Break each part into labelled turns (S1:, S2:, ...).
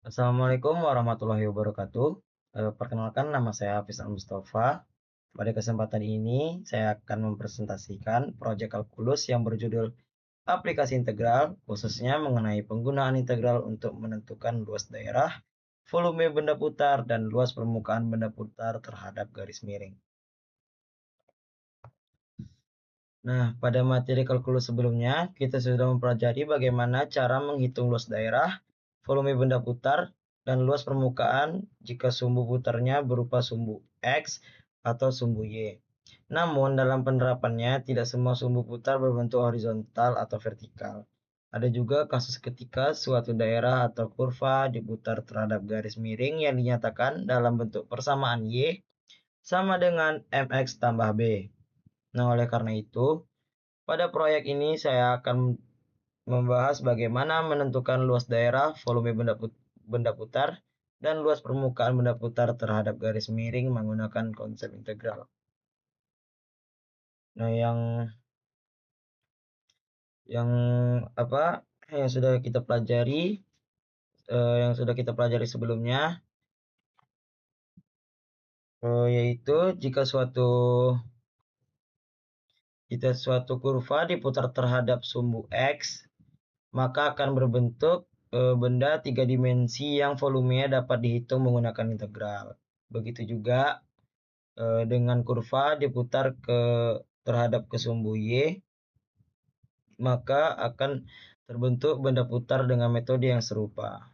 S1: Assalamualaikum warahmatullahi wabarakatuh. Perkenalkan nama saya Hafiz Al-Mustafa. Pada kesempatan ini saya akan mempresentasikan proyek kalkulus yang berjudul aplikasi integral, khususnya mengenai penggunaan integral untuk menentukan luas daerah, volume benda putar, dan luas permukaan benda putar terhadap garis miring. Nah, pada materi kalkulus sebelumnya, kita sudah mempelajari bagaimana cara menghitung luas daerah, volume benda putar, dan luas permukaan jika sumbu putarnya berupa sumbu X atau sumbu Y. Namun, dalam penerapannya, tidak semua sumbu putar berbentuk horizontal atau vertikal. Ada juga kasus ketika suatu daerah atau kurva diputar terhadap garis miring yang dinyatakan dalam bentuk persamaan Y sama dengan mx tambah b. Nah, oleh karena itu, pada proyek ini saya akan membahas bagaimana menentukan luas daerah, volume benda putar, dan luas permukaan benda putar terhadap garis miring menggunakan konsep integral. Nah, yang apa yang sudah kita pelajari sebelumnya, yaitu jika suatu kurva diputar terhadap sumbu X, maka akan berbentuk benda tiga dimensi yang volumenya dapat dihitung menggunakan integral. Begitu juga dengan kurva diputar terhadap ke sumbu Y, maka akan terbentuk benda putar dengan metode yang serupa.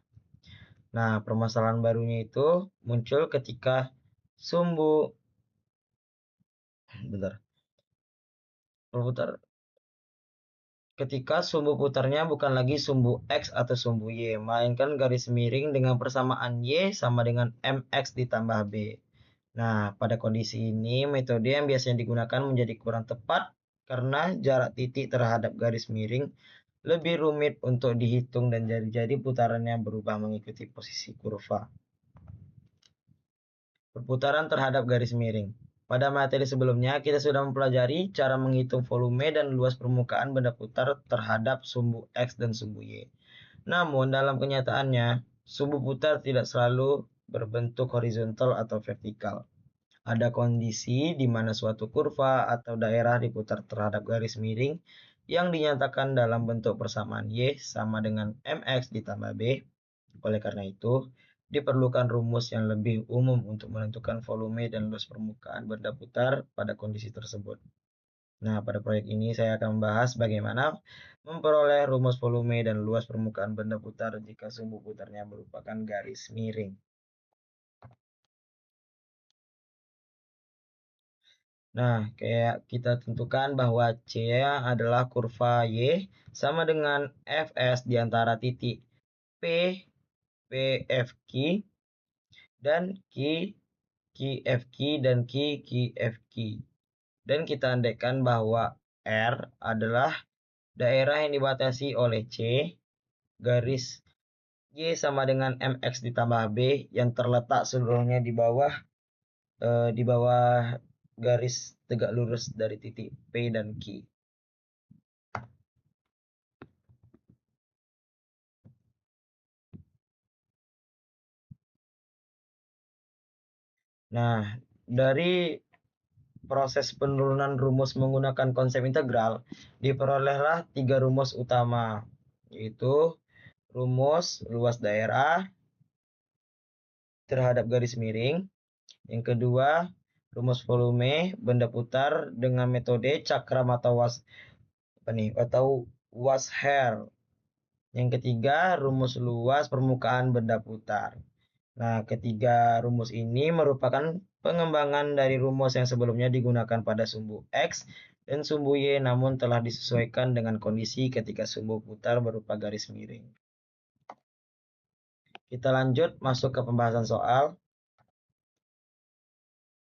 S1: Nah, permasalahan barunya itu muncul ketika sumbu putarnya bukan lagi sumbu X atau sumbu Y, melainkan garis miring dengan persamaan Y sama dengan mx ditambah b. Nah, pada kondisi ini, metode yang biasanya digunakan menjadi kurang tepat karena jarak titik terhadap garis miring lebih rumit untuk dihitung dan jadi-jadi putarannya berubah mengikuti posisi kurva. Perputaran terhadap garis miring. Pada materi sebelumnya, kita sudah mempelajari cara menghitung volume dan luas permukaan benda putar terhadap sumbu X dan sumbu Y. Namun, dalam kenyataannya, sumbu putar tidak selalu berbentuk horizontal atau vertikal. Ada kondisi di mana suatu kurva atau daerah diputar terhadap garis miring yang dinyatakan dalam bentuk persamaan Y sama dengan mx ditambah b. Oleh karena itu, diperlukan rumus yang lebih umum untuk menentukan volume dan luas permukaan benda putar pada kondisi tersebut. Nah, pada proyek ini saya akan membahas bagaimana memperoleh rumus volume dan luas permukaan benda putar jika sumbu putarnya merupakan garis miring. Nah, kayak kita tentukan bahwa C adalah kurva Y sama dengan Fs di antara titik P, PFQ, dan Q, QFQ, dan QFQ. Dan kita andaikan bahwa R adalah daerah yang dibatasi oleh C, garis Y sama dengan MX ditambah B yang terletak seluruhnya di bawah garis tegak lurus dari titik P dan Q. Nah, dari proses penurunan rumus menggunakan konsep integral, diperolehlah tiga rumus utama, yaitu rumus luas daerah terhadap garis miring. Yang kedua, rumus volume benda putar dengan metode cakram atau Washer. Yang ketiga, rumus luas permukaan benda putar. Nah, ketiga rumus ini merupakan pengembangan dari rumus yang sebelumnya digunakan pada sumbu X dan sumbu Y, namun telah disesuaikan dengan kondisi ketika sumbu putar berupa garis miring. Kita lanjut masuk ke pembahasan soal,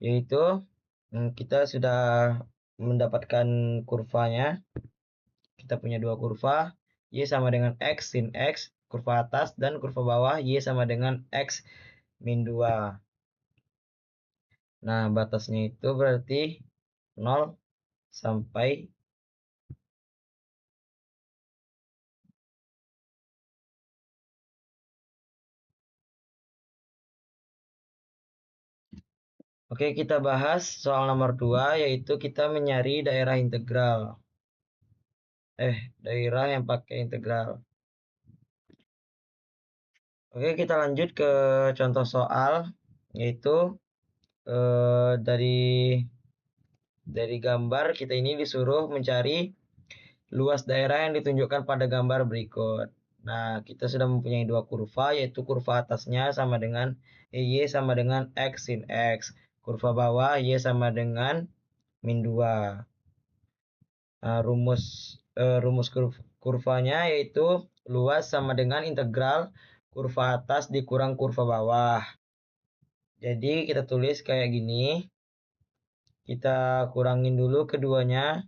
S1: yaitu kita sudah mendapatkan kurvanya. Kita punya dua kurva, Y sama dengan X sin X, kurva atas, dan kurva bawah Y sama dengan X min 2. Nah, batasnya itu berarti 0 sampai Oke, kita bahas soal nomor 2, yaitu kita mencari daerah integral. Daerah yang pakai integral. Oke, kita lanjut ke contoh soal, yaitu dari gambar kita ini disuruh mencari luas daerah yang ditunjukkan pada gambar berikut. Nah, kita sudah mempunyai dua kurva, yaitu kurva atasnya sama dengan Y sama dengan X sin X. Kurva bawah Y sama dengan min 2. Nah, rumus kurvanya yaitu luas sama dengan integral kurva atas dikurang kurva bawah. Jadi kita tulis kayak gini. Kita kurangin dulu keduanya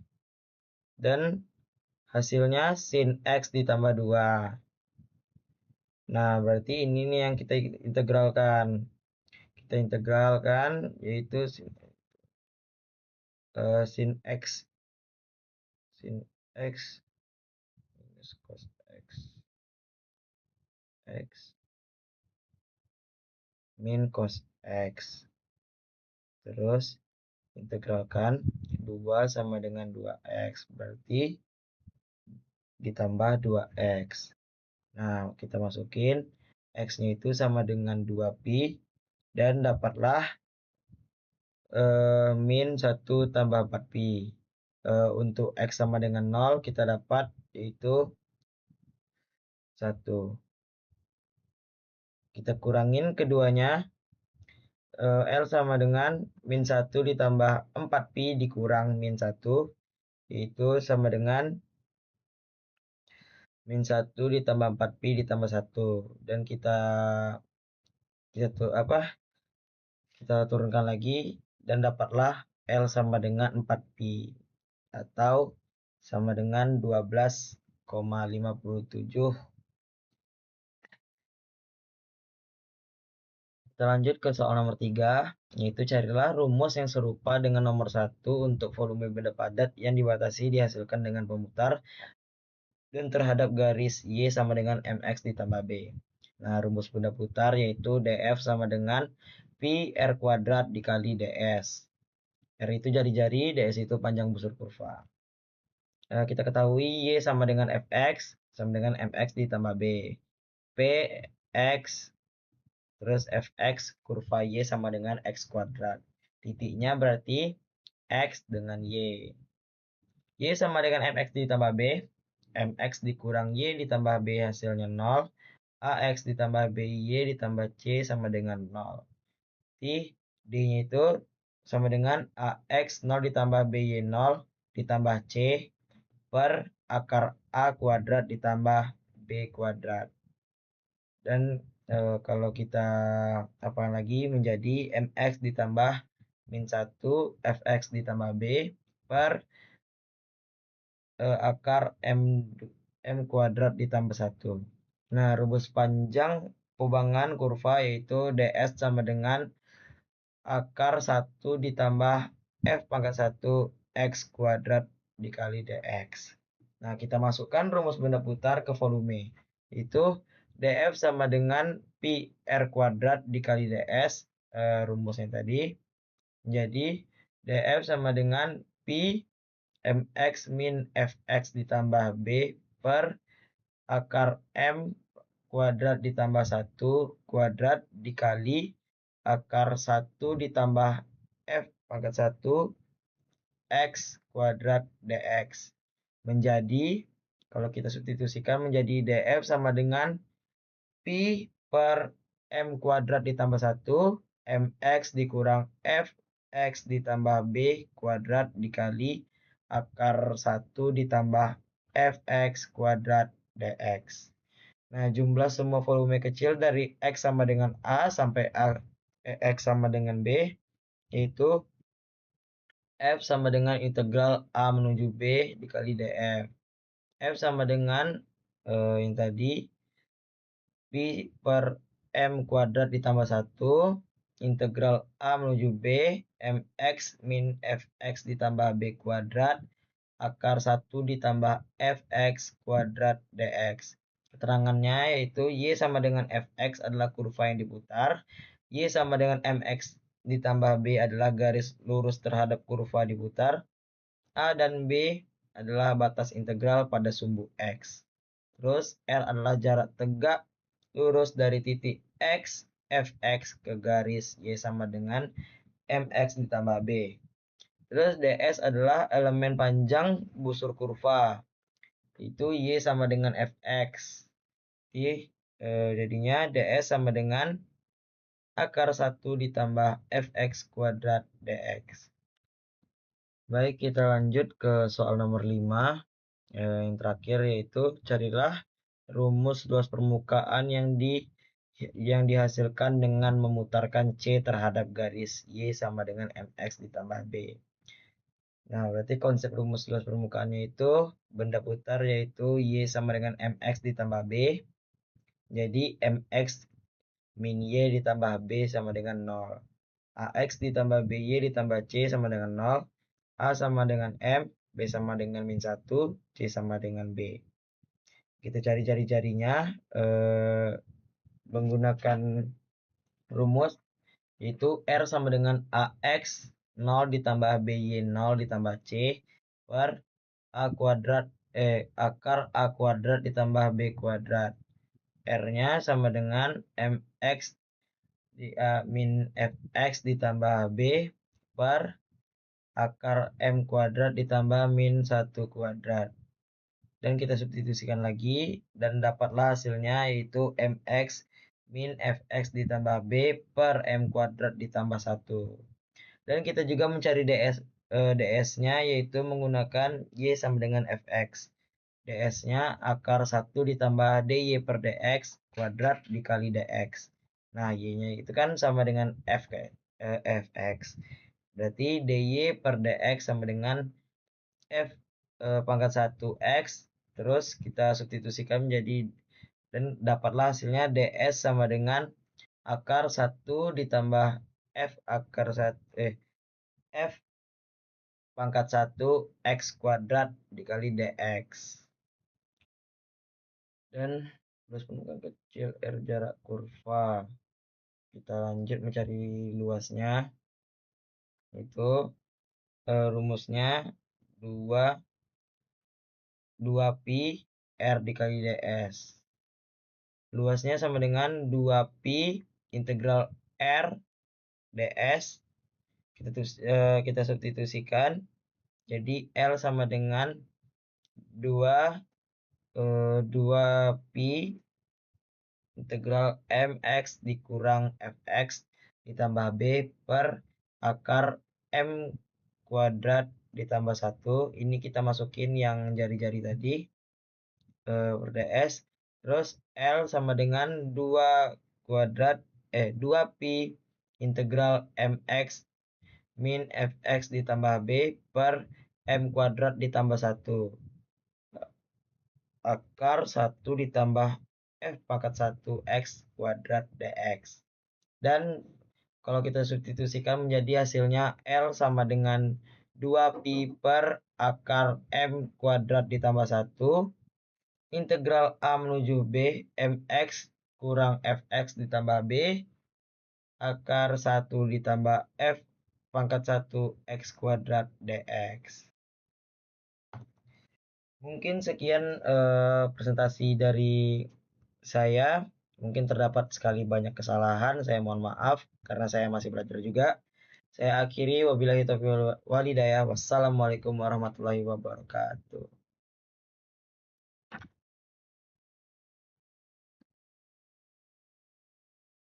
S1: dan hasilnya sin X ditambah 2. Nah, berarti ini nih yang kita integralkan. Kita integralkan yaitu sin X minus cos X min cos X. Terus integralkan 2 sama dengan 2X. Berarti ditambah 2X. Nah, kita masukin X-nya itu sama dengan 2pi. Dan dapatlah min 1 tambah 4pi. Untuk X sama dengan 0 kita dapat yaitu 1. Kita kurangin keduanya. L sama dengan min 1 ditambah 4pi dikurang min 1. Yaitu sama dengan min 1 ditambah 4pi ditambah 1. Dan kita turunkan lagi dan dapatlah L sama dengan 4pi atau sama dengan 12,57. Kita lanjut ke soal nomor 3, yaitu carilah rumus yang serupa dengan nomor 1 untuk volume benda padat yang dibatasi dihasilkan dengan pemutar dan terhadap garis Y sama dengan mx ditambah B. Nah, rumus benda putar yaitu df sama dengan pi r kuadrat dikali ds. R itu jari-jari, ds itu panjang busur kurva. Kita ketahui Y sama dengan fx sama dengan mx ditambah B. Px terus fx kurva Y sama dengan x kuadrat. Titiknya berarti x dengan Y. Y sama dengan mx ditambah B. Mx dikurang Y ditambah B hasilnya 0. AX ditambah BY ditambah C sama dengan 0. Jadi D-nya itu sama dengan AX 0 ditambah BY 0 ditambah C per akar A kuadrat ditambah B kuadrat. Dan kalau kita apakan lagi menjadi MX ditambah min 1 FX ditambah B per akar M kuadrat ditambah 1. Nah, rumus panjang pubangan kurva yaitu ds sama dengan akar 1 ditambah f pangkat 1 x kuadrat dikali dx. Nah, kita masukkan rumus benda putar ke volume. Itu df sama dengan pi r kuadrat dikali ds, rumusnya tadi. Jadi, df sama dengan pi mx min fx ditambah b per akar m kuadrat ditambah 1 kuadrat dikali akar 1 ditambah f pangkat 1 x kuadrat dx. Menjadi, kalau kita substitusikan menjadi df sama dengan pi per m kuadrat ditambah 1 mx dikurang f x ditambah b kuadrat dikali akar 1 ditambah fx kuadrat dx. Nah, jumlah semua volume kecil dari X sama dengan A sampai X sama dengan B, yaitu F sama dengan integral A menuju B dikali df. F sama dengan yang tadi Pi per M kuadrat ditambah 1, integral A menuju B, MX min FX ditambah B kuadrat, akar 1 ditambah fx kuadrat dx. Keterangannya yaitu Y sama dengan fx adalah kurva yang diputar, Y sama dengan mx ditambah B adalah garis lurus terhadap kurva diputar. A dan B adalah batas integral pada sumbu X. Terus R adalah jarak tegak lurus dari titik X, Fx ke garis Y sama dengan Mx ditambah B. Terus ds adalah elemen panjang busur kurva. Itu Y sama dengan Fx. Jadinya ds sama dengan akar 1 ditambah Fx kuadrat dx. Baik, kita lanjut ke soal nomor 5. Yang terakhir yaitu carilah rumus luas permukaan yang dihasilkan dengan memutarkan C terhadap garis Y sama dengan Mx ditambah B. Nah, berarti konsep rumus luas permukaannya itu benda putar yaitu Y sama dengan Mx ditambah B. Jadi Mx min Y ditambah B sama dengan 0. Ax ditambah By ditambah C sama dengan 0. A sama dengan M, B sama dengan min 1, C sama dengan B. Kita cari jari-jarinya menggunakan rumus yaitu R sama dengan AX 0 ditambah BY 0 ditambah C per A kuadrat akar A kuadrat ditambah B kuadrat. R-nya sama dengan MX min Fx ditambah B per akar M kuadrat ditambah min 1 kuadrat. Dan kita substitusikan lagi dan dapatlah hasilnya yaitu Mx min Fx ditambah B per M kuadrat ditambah 1. Dan kita juga mencari ds-nya yaitu menggunakan Y sama dengan Fx. ds-nya akar 1 ditambah dy per dx kuadrat dikali dx. Nah, y-nya itu kan sama dengan Fx. Berarti dy per dx sama dengan f pangkat 1x. Terus kita substitusikan menjadi dan dapatlah hasilnya ds sama dengan akar 1 ditambah f akar 1 f pangkat 1 x kuadrat dikali dx. Dan luas permukaan kecil R jarak kurva. Kita lanjut mencari luasnya. Itu rumusnya 2pi R dikali ds. Luasnya sama dengan 2pi integral R ds. Kita substitusikan. Jadi L sama dengan 2pi integral mx dikurang fx ditambah b per akar m kuadrat ditambah 1. Ini kita masukin yang jari-jari tadi per ds. Terus L sama dengan 2pi integral mx min fx ditambah b per m kuadrat ditambah 1 akar 1 ditambah f pangkat 1 x kuadrat dx. Dan kalau kita substitusikan menjadi hasilnya L sama dengan 2pi per akar m kuadrat ditambah 1 integral A menuju B mx kurang fx ditambah b akar 1 ditambah f pangkat 1 x kuadrat dx. Mungkin sekian presentasi dari saya. Mungkin terdapat sekali banyak kesalahan. Saya mohon maaf karena saya masih belajar juga. Saya akhiri wabillahi taufiq wal hidayah. Wassalamualaikum warahmatullahi wabarakatuh.